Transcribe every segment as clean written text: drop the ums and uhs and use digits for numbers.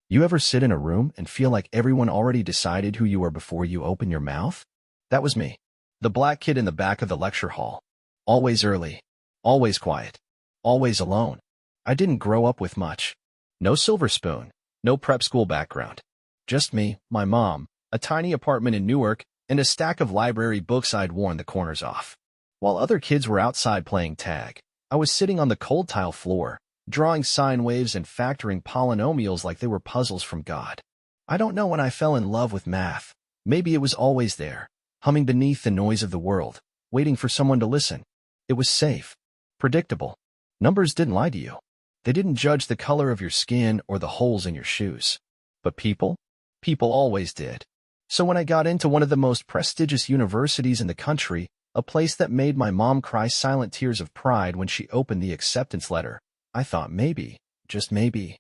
You ever sit in a room and feel like everyone already decided who you are before you open your mouth? That was me. The black kid in the back of the lecture hall. Always early. Always quiet. Always alone. I didn't grow up with much. No silver spoon. No prep school background. Just me, my mom, a tiny apartment in Newark, and a stack of library books I'd worn the corners off. While other kids were outside playing tag, I was sitting on the cold tile floor, drawing sine waves and factoring polynomials like they were puzzles from God. I don't know when I fell in love with math. Maybe it was always there, humming beneath the noise of the world, waiting for someone to listen. It was safe, predictable. Numbers didn't lie to you. They didn't judge the color of your skin or the holes in your shoes. But people always did. So when I got into one of the most prestigious universities in the country, a place that made my mom cry silent tears of pride when she opened the acceptance letter, I thought maybe, just maybe,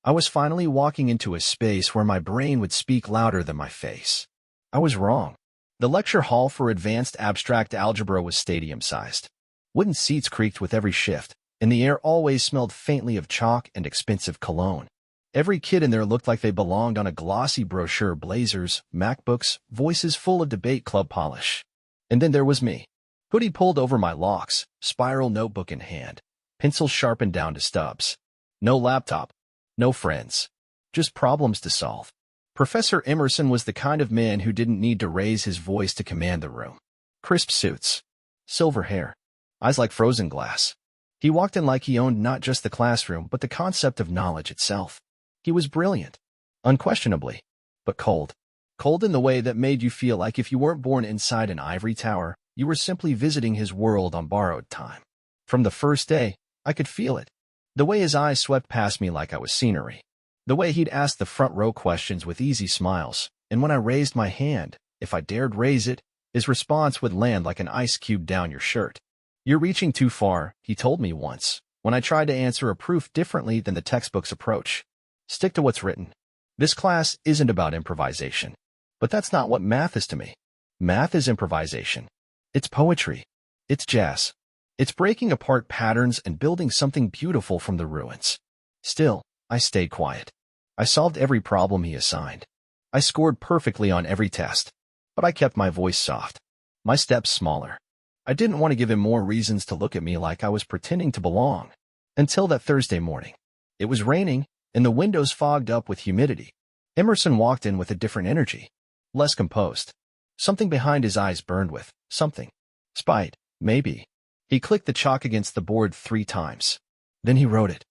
I was finally walking into a space where my brain would speak louder than my face. I was wrong. The lecture hall for advanced abstract algebra was stadium-sized. Wooden seats creaked with every shift, and the air always smelled faintly of chalk and expensive cologne. Every kid in there looked like they belonged on a glossy brochure, blazers, MacBooks, voices full of debate club polish. And then there was me. Hoodie pulled over my locks, spiral notebook in hand, pencil sharpened down to stubs. No laptop, no friends, just problems to solve. Professor Emerson was the kind of man who didn't need to raise his voice to command the room. Crisp suits, silver hair, eyes like frozen glass. He walked in like he owned not just the classroom but the concept of knowledge itself. He was brilliant, unquestionably, but cold. Cold in the way that made you feel like if you weren't born inside an ivory tower, you were simply visiting his world on borrowed time. From the first day, I could feel it. The way his eyes swept past me like I was scenery. The way he'd ask the front row questions with easy smiles, and when I raised my hand, if I dared raise it, his response would land like an ice cube down your shirt. "You're reaching too far," he told me once, when I tried to answer a proof differently than the textbook's approach. "Stick to what's written. This class isn't about improvisation." But that's not what math is to me. Math is improvisation. It's poetry. It's jazz. It's breaking apart patterns and building something beautiful from the ruins. Still, I stayed quiet. I solved every problem he assigned. I scored perfectly on every test. But I kept my voice soft, my steps smaller. I didn't want to give him more reasons to look at me like I was pretending to belong. Until that Thursday morning. It was raining, and the windows fogged up with humidity. Emerson walked in with a different energy. Less composed. Something behind his eyes burned with something. Spite, maybe. He clicked the chalk against the board 3 times. Then he wrote it.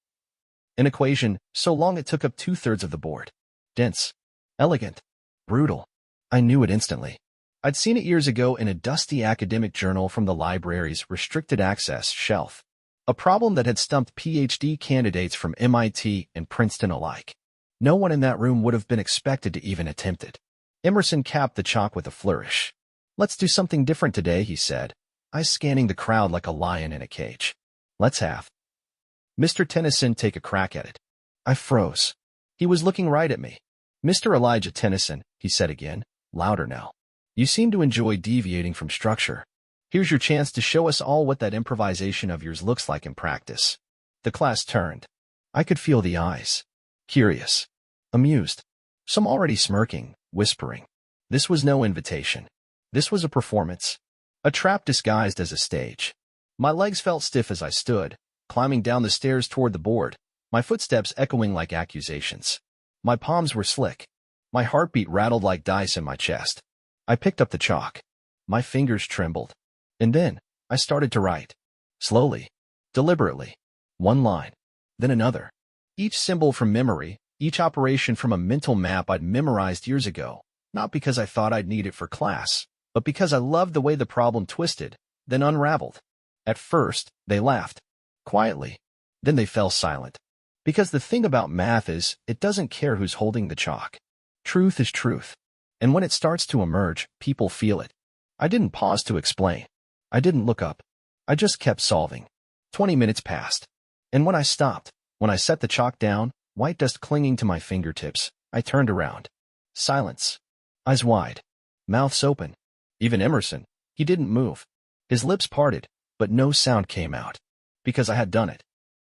An equation, so long it took up 2/3 of the board. Dense. Elegant. Brutal. I knew it instantly. I'd seen it years ago in a dusty academic journal from the library's restricted access shelf. A problem that had stumped PhD candidates from MIT and Princeton alike. No one in that room would have been expected to even attempt it. Emerson capped the chalk with a flourish. "Let's do something different today," he said, eyes scanning the crowd like a lion in a cage. "Let's have Mr. Tennyson take a crack at it." I froze. He was looking right at me. "Mr. Elijah Tennyson," he said again, louder now. "You seem to enjoy deviating from structure. Here's your chance to show us all what that improvisation of yours looks like in practice." The class turned. I could feel the eyes. Curious. Amused. Some already smirking, whispering. This was no invitation. This was a performance. A trap disguised as a stage. My legs felt stiff as I stood, climbing down the stairs toward the board, my footsteps echoing like accusations. My palms were slick. My heartbeat rattled like dice in my chest. I picked up the chalk. My fingers trembled. And then, I started to write. Slowly. Deliberately. One line. Then another. Each symbol from memory, each operation from a mental map I'd memorized years ago, not because I thought I'd need it for class, but because I loved the way the problem twisted, then unraveled. At first, they laughed. Quietly. Then they fell silent. Because the thing about math is, it doesn't care who's holding the chalk. Truth is truth. And when it starts to emerge, people feel it. I didn't pause to explain. I didn't look up. I just kept solving. 20 minutes passed. And when I stopped, when I set the chalk down, white dust clinging to my fingertips, I turned around. Silence. Eyes wide. Mouths open. Even Emerson, he didn't move. His lips parted, but no sound came out. Because I had done it.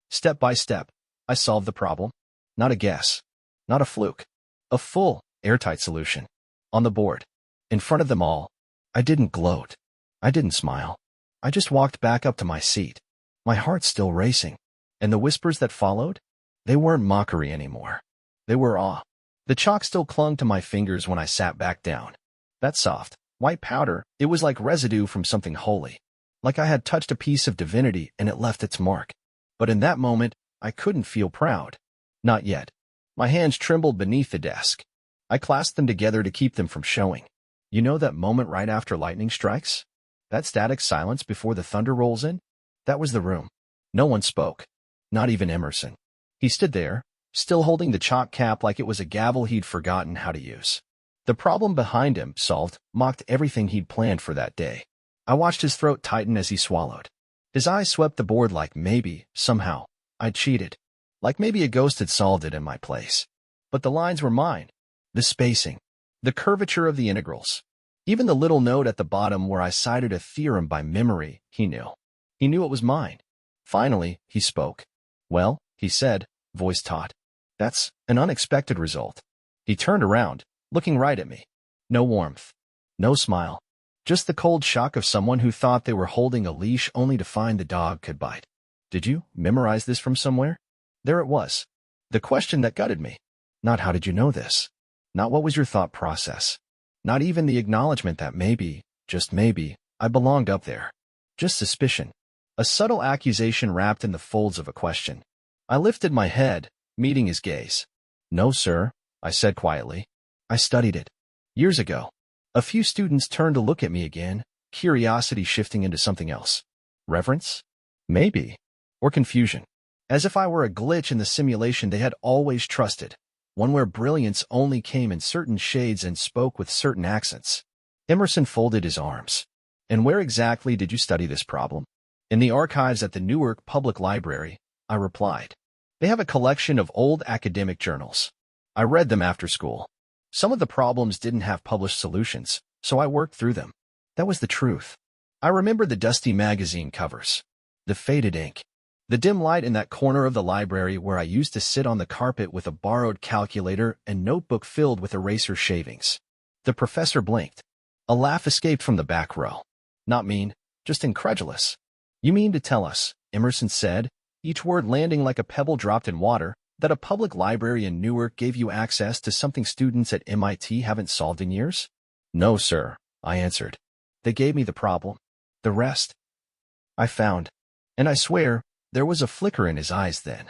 Step by step, I solved the problem. Not a guess. Not a fluke. A full, airtight solution. On the board. In front of them all. I didn't gloat. I didn't smile. I just walked back up to my seat, my heart still racing. And the whispers that followed? They weren't mockery anymore. They were awe. The chalk still clung to my fingers when I sat back down. That soft, white powder, it was like residue from something holy. Like I had touched a piece of divinity and it left its mark. But in that moment, I couldn't feel proud. Not yet. My hands trembled beneath the desk. I clasped them together to keep them from showing. You know that moment right after lightning strikes? That static silence before the thunder rolls in? That was the room. No one spoke. Not even Emerson. He stood there, still holding the chalk cap like it was a gavel he'd forgotten how to use. The problem behind him, solved, mocked everything he'd planned for that day. I watched his throat tighten as he swallowed. His eyes swept the board like maybe, somehow, I'd cheated. Like maybe a ghost had solved it in my place. But the lines were mine. The spacing. The curvature of the integrals. Even the little note at the bottom where I cited a theorem by memory, he knew. He knew it was mine. Finally, he spoke. Well, he said, voice taut. That's an unexpected result. He turned around, looking right at me. No warmth. No smile. Just the cold shock of someone who thought they were holding a leash only to find the dog could bite. Did you memorize this from somewhere? There it was. The question that gutted me. Not how did you know this? Not what was your thought process? Not even the acknowledgement that maybe, just maybe, I belonged up there. Just suspicion. A subtle accusation wrapped in the folds of a question. I lifted my head, meeting his gaze. No, sir, I said quietly. I studied it. Years ago. A few students turned to look at me again, curiosity shifting into something else. Reverence? Maybe. Or confusion. As if I were a glitch in the simulation they had always trusted. One where brilliance only came in certain shades and spoke with certain accents. Emerson folded his arms. And where exactly did you study this problem? In the archives at the Newark Public Library, I replied. They have a collection of old academic journals. I read them after school. Some of the problems didn't have published solutions, so I worked through them. That was the truth. I remember the dusty magazine covers. The faded ink. The dim light in that corner of the library where I used to sit on the carpet with a borrowed calculator and notebook filled with eraser shavings. The professor blinked. A laugh escaped from the back row. Not mean, just incredulous. You mean to tell us, Emerson said, each word landing like a pebble dropped in water, that a public library in Newark gave you access to something students at MIT haven't solved in years? No, sir, I answered. They gave me the problem. The rest, I found. And I swear, there was a flicker in his eyes then.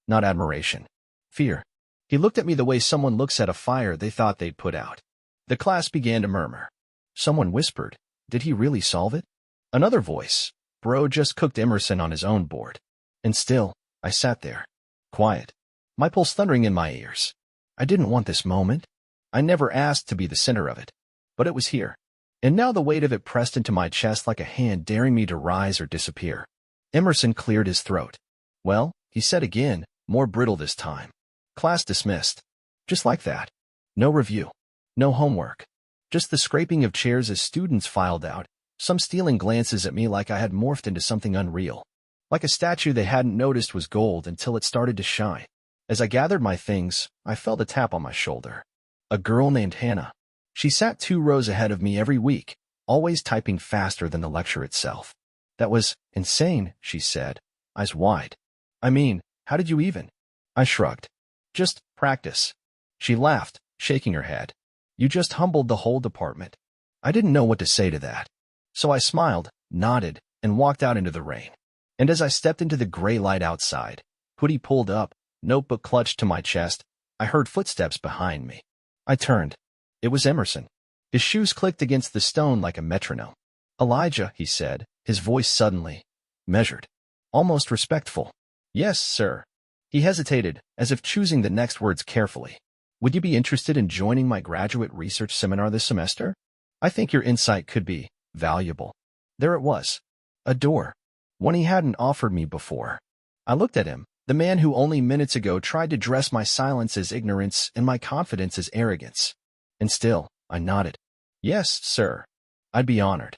Not admiration. Fear. He looked at me the way someone looks at a fire they thought they'd put out. The class began to murmur. Someone whispered, did he really solve it? Another voice, bro just cooked Emerson on his own board. And still, I sat there. Quiet. My pulse thundering in my ears. I didn't want this moment. I never asked to be the center of it. But it was here. And now the weight of it pressed into my chest like a hand daring me to rise or disappear. Emerson cleared his throat. Well, he said again, more brittle this time. Class dismissed. Just like that. No review. No homework. Just the scraping of chairs as students filed out, some stealing glances at me like I had morphed into something unreal. Like a statue they hadn't noticed was gold until it started to shine. As I gathered my things, I felt a tap on my shoulder. A girl named Hannah. She sat 2 rows ahead of me every week, always typing faster than the lecture itself. That was insane, she said, eyes wide. I mean, how did you even? I shrugged. Just practice. She laughed, shaking her head. You just humbled the whole department. I didn't know what to say to that. So I smiled, nodded, and walked out into the rain. And as I stepped into the gray light outside, hoodie pulled up, notebook clutched to my chest, I heard footsteps behind me. I turned. It was Emerson. His shoes clicked against the stone like a metronome. Elijah, he said, his voice suddenly measured, almost respectful. Yes, sir. He hesitated, as if choosing the next words carefully. Would you be interested in joining my graduate research seminar this semester? I think your insight could be valuable. There it was. A door. One he hadn't offered me before. I looked at him, the man who only minutes ago tried to dress my silence as ignorance and my confidence as arrogance. And still, I nodded. Yes, sir. I'd be honored.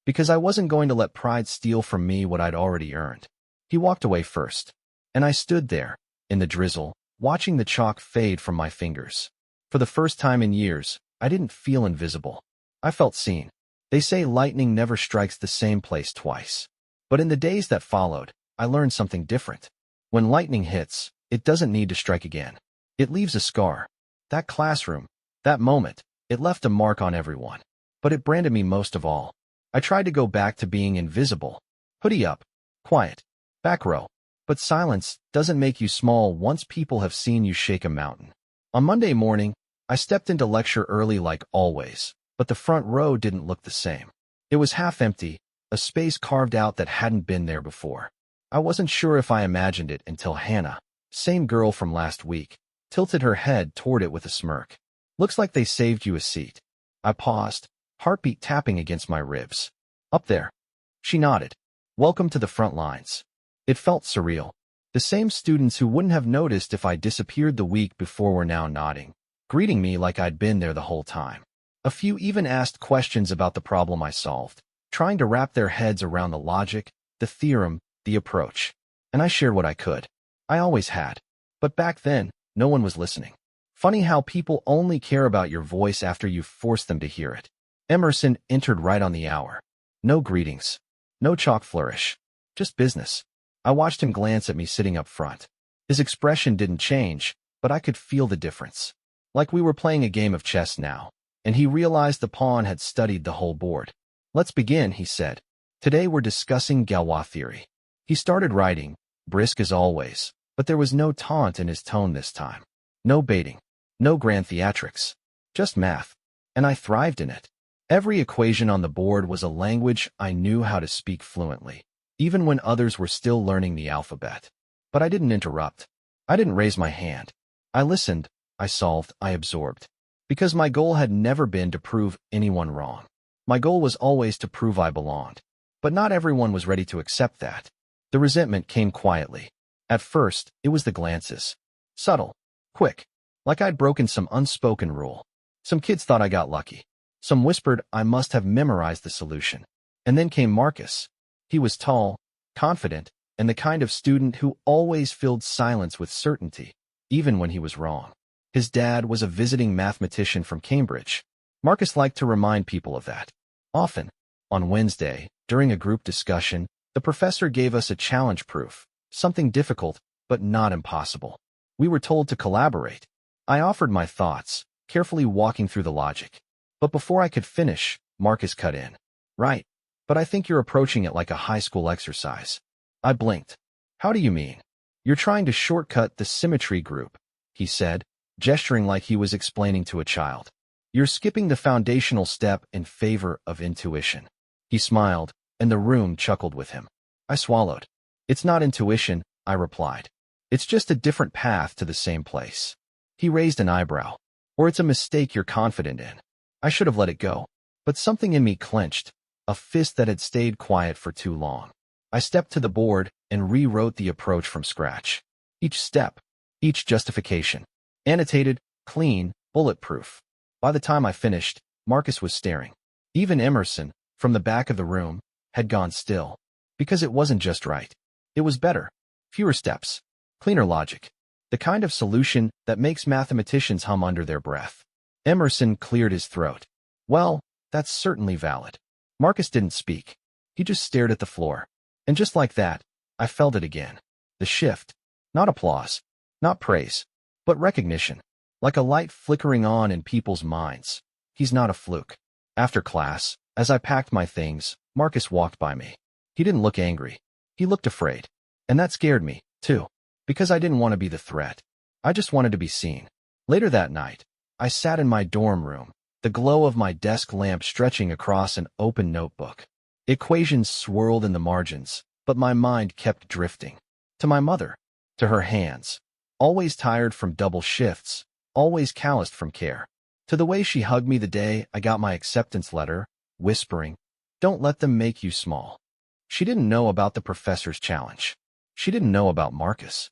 Because I wasn't going to let pride steal from me what I'd already earned. He walked away first. And I stood there, in the drizzle, watching the chalk fade from my fingers. For the first time in years, I didn't feel invisible. I felt seen. They say lightning never strikes the same place twice. But in the days that followed, I learned something different. When lightning hits, it doesn't need to strike again. It leaves a scar. That classroom, that moment, it left a mark on everyone. But it branded me most of all. I tried to go back to being invisible. Hoodie up. Quiet. Back row. But silence doesn't make you small once people have seen you shake a mountain. On Monday morning, I stepped into lecture early like always, but the front row didn't look the same. It was half empty, a space carved out that hadn't been there before. I wasn't sure if I imagined it until Hannah, same girl from last week, tilted her head toward it with a smirk. Looks like they saved you a seat. I paused, heartbeat tapping against my ribs. Up there. She nodded. Welcome to the front lines. It felt surreal. The same students who wouldn't have noticed if I disappeared the week before were now nodding, greeting me like I'd been there the whole time. A few even asked questions about the problem I solved, trying to wrap their heads around the logic, the theorem, the approach. And I shared what I could. I always had. But back then, no one was listening. Funny how people only care about your voice after you've forced them to hear it. Emerson entered right on the hour. No greetings. No chalk flourish. Just business. I watched him glance at me sitting up front. His expression didn't change, but I could feel the difference. Like we were playing a game of chess now, and he realized the pawn had studied the whole board. Let's begin, he said. Today we're discussing Galois theory. He started writing, brisk as always, but there was no taunt in his tone this time. No baiting. No grand theatrics. Just math. And I thrived in it. Every equation on the board was a language I knew how to speak fluently, even when others were still learning the alphabet. But I didn't interrupt. I didn't raise my hand. I listened, I solved, I absorbed. Because my goal had never been to prove anyone wrong. My goal was always to prove I belonged. But not everyone was ready to accept that. The resentment came quietly. At first, it was the glances. Subtle. Quick. Like I'd broken some unspoken rule. Some kids thought I got lucky. Some whispered I must have memorized the solution. And then came Marcus. He was tall, confident, and the kind of student who always filled silence with certainty, even when he was wrong. His dad was a visiting mathematician from Cambridge. Marcus liked to remind people of that. Often, on Wednesday, during a group discussion, the professor gave us a challenge proof, something difficult, but not impossible. We were told to collaborate. I offered my thoughts, carefully walking through the logic. But before I could finish, Marcus cut in. Right, but I think you're approaching it like a high school exercise. I blinked. How do you mean? You're trying to shortcut the symmetry group, he said, gesturing like he was explaining to a child. You're skipping the foundational step in favor of intuition. He smiled, and the room chuckled with him. I swallowed. It's not intuition, I replied. It's just a different path to the same place. He raised an eyebrow. Or it's a mistake you're confident in. I should have let it go. But something in me clenched, a fist that had stayed quiet for too long. I stepped to the board and rewrote the approach from scratch. Each step, each justification. Annotated, clean, bulletproof. By the time I finished, Marcus was staring. Even Emerson, from the back of the room, had gone still. Because it wasn't just right. It was better. Fewer steps. Cleaner logic. The kind of solution that makes mathematicians hum under their breath. Emerson cleared his throat. Well, that's certainly valid. Marcus didn't speak. He just stared at the floor. And just like that, I felt it again. The shift. Not applause. Not praise. But recognition. Like a light flickering on in people's minds. He's not a fluke. After class, as I packed my things, Marcus walked by me. He didn't look angry. He looked afraid. And that scared me, too. Because I didn't want to be the threat. I just wanted to be seen. Later that night, I sat in my dorm room, the glow of my desk lamp stretching across an open notebook. Equations swirled in the margins, but my mind kept drifting. To my mother. To her hands. Always tired from double shifts. Always calloused from care. To the way she hugged me the day I got my acceptance letter, whispering, "Don't let them make you small." She didn't know about the professor's challenge. She didn't know about Marcus.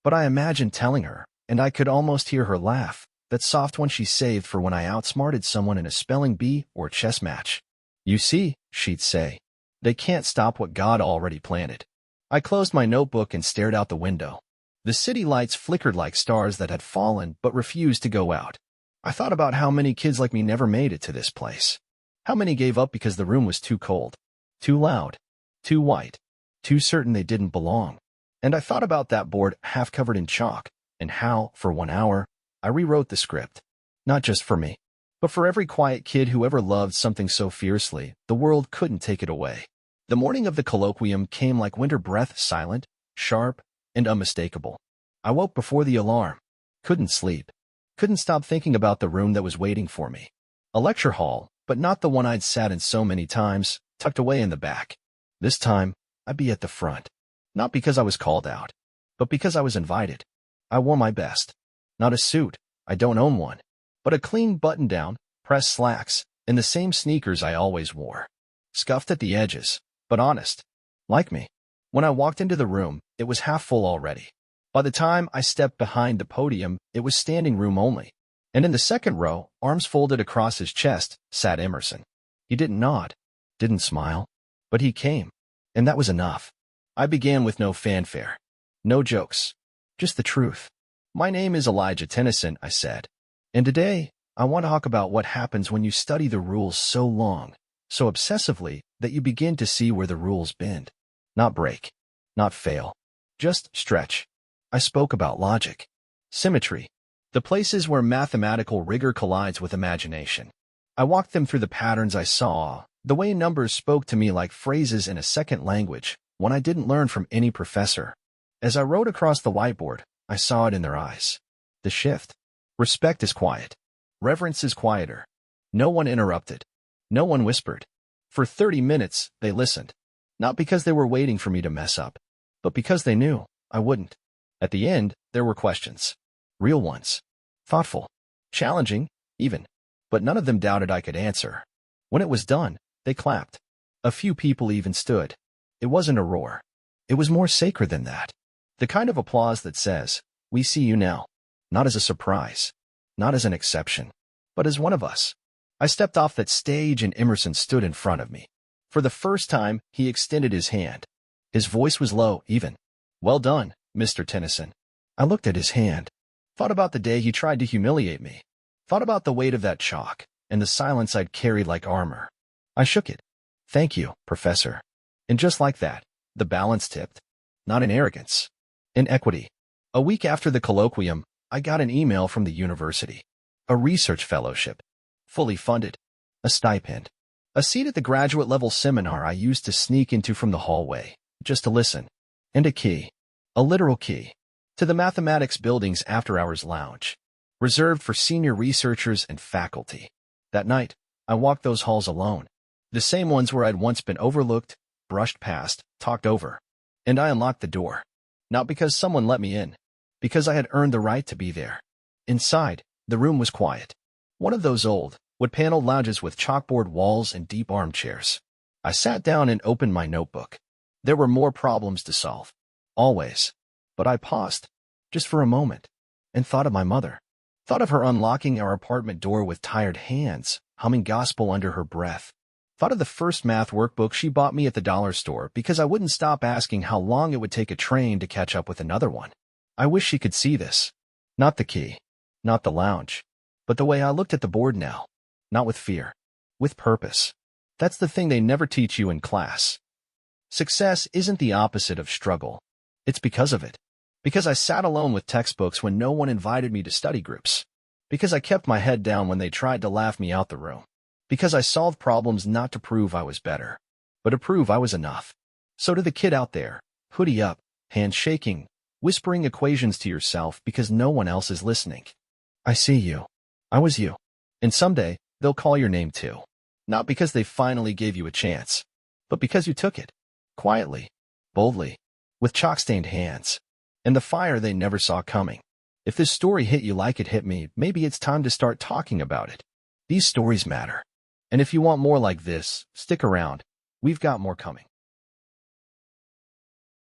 But I imagined telling her, and I could almost hear her laugh, that soft one she saved for when I outsmarted someone in a spelling bee or chess match. You see, she'd say, they can't stop what God already planted. I closed my notebook and stared out the window. The city lights flickered like stars that had fallen but refused to go out. I thought about how many kids like me never made it to this place. How many gave up because the room was too cold, too loud, too white, too certain they didn't belong. And I thought about that board half covered in chalk, and how, for 1 hour, I rewrote the script. Not just for me, but for every quiet kid who ever loved something so fiercely, the world couldn't take it away. The morning of the colloquium came like winter breath, silent, sharp, and unmistakable. I woke before the alarm. Couldn't sleep. Couldn't stop thinking about the room that was waiting for me. A lecture hall, but not the one I'd sat in so many times, tucked away in the back. This time, I'd be at the front. Not because I was called out, but because I was invited. I wore my best. Not a suit, I don't own one, but a clean button-down, pressed slacks, and the same sneakers I always wore. Scuffed at the edges, but honest. Like me. When I walked into the room, it was half full already. By the time I stepped behind the podium, it was standing room only. And in the second row, arms folded across his chest, sat Emerson. He didn't nod, didn't smile, but he came, and that was enough. I began with no fanfare. No jokes. Just the truth. My name is Elijah Tennyson, I said. And today, I want to talk about what happens when you study the rules so long, so obsessively, that you begin to see where the rules bend. Not break. Not fail. Just stretch. I spoke about logic. Symmetry. The places where mathematical rigor collides with imagination. I walked them through the patterns I saw, the way numbers spoke to me like phrases in a second language, one I didn't learn from any professor. As I wrote across the whiteboard, I saw it in their eyes. The shift. Respect is quiet. Reverence is quieter. No one interrupted. No one whispered. For 30 minutes, they listened. Not because they were waiting for me to mess up, but because they knew I wouldn't. At the end, there were questions. Real ones. Thoughtful. Challenging, even. But none of them doubted I could answer. When it was done, they clapped. A few people even stood. It wasn't a roar. It was more sacred than that. The kind of applause that says, "We see you now." Not as a surprise. Not as an exception. But as one of us. I stepped off that stage and Emerson stood in front of me. For the first time, he extended his hand. His voice was low, even. "Well done, Mr. Tennyson." I looked at his hand. Thought about the day he tried to humiliate me. Thought about the weight of that chalk, and the silence I'd carried like armor. I shook it. "Thank you, Professor." And just like that, the balance tipped. Not in arrogance. In equity. A week after the colloquium, I got an email from the university. A research fellowship. Fully funded. A stipend. A seat at the graduate-level seminar I used to sneak into from the hallway, just to listen. And a key. A literal key. To the mathematics building's after-hours lounge. Reserved for senior researchers and faculty. That night, I walked those halls alone. The same ones where I'd once been overlooked, brushed past, talked over. And I unlocked the door. Not because someone let me in. Because I had earned the right to be there. Inside, the room was quiet. One of those old, wood-paneled lounges with chalkboard walls and deep armchairs. I sat down and opened my notebook. There were more problems to solve. Always. But I paused, just for a moment, and thought of my mother. Thought of her unlocking our apartment door with tired hands, humming gospel under her breath. Thought of the first math workbook she bought me at the dollar store because I wouldn't stop asking how long it would take a train to catch up with another one. I wish she could see this. Not the key. Not the lounge. But the way I looked at the board now. Not with fear. With purpose. That's the thing they never teach you in class. Success isn't the opposite of struggle. It's because of it. Because I sat alone with textbooks when no one invited me to study groups. Because I kept my head down when they tried to laugh me out the room. Because I solved problems not to prove I was better, but to prove I was enough. So to the kid out there, hoodie up, hand shaking, whispering equations to yourself because no one else is listening. I see you. I was you. And someday, they'll call your name too. Not because they finally gave you a chance, but because you took it. Quietly, boldly, with chalk-stained hands, and the fire they never saw coming. If this story hit you like it hit me, maybe it's time to start talking about it. These stories matter. And if you want more like this, stick around. We've got more coming.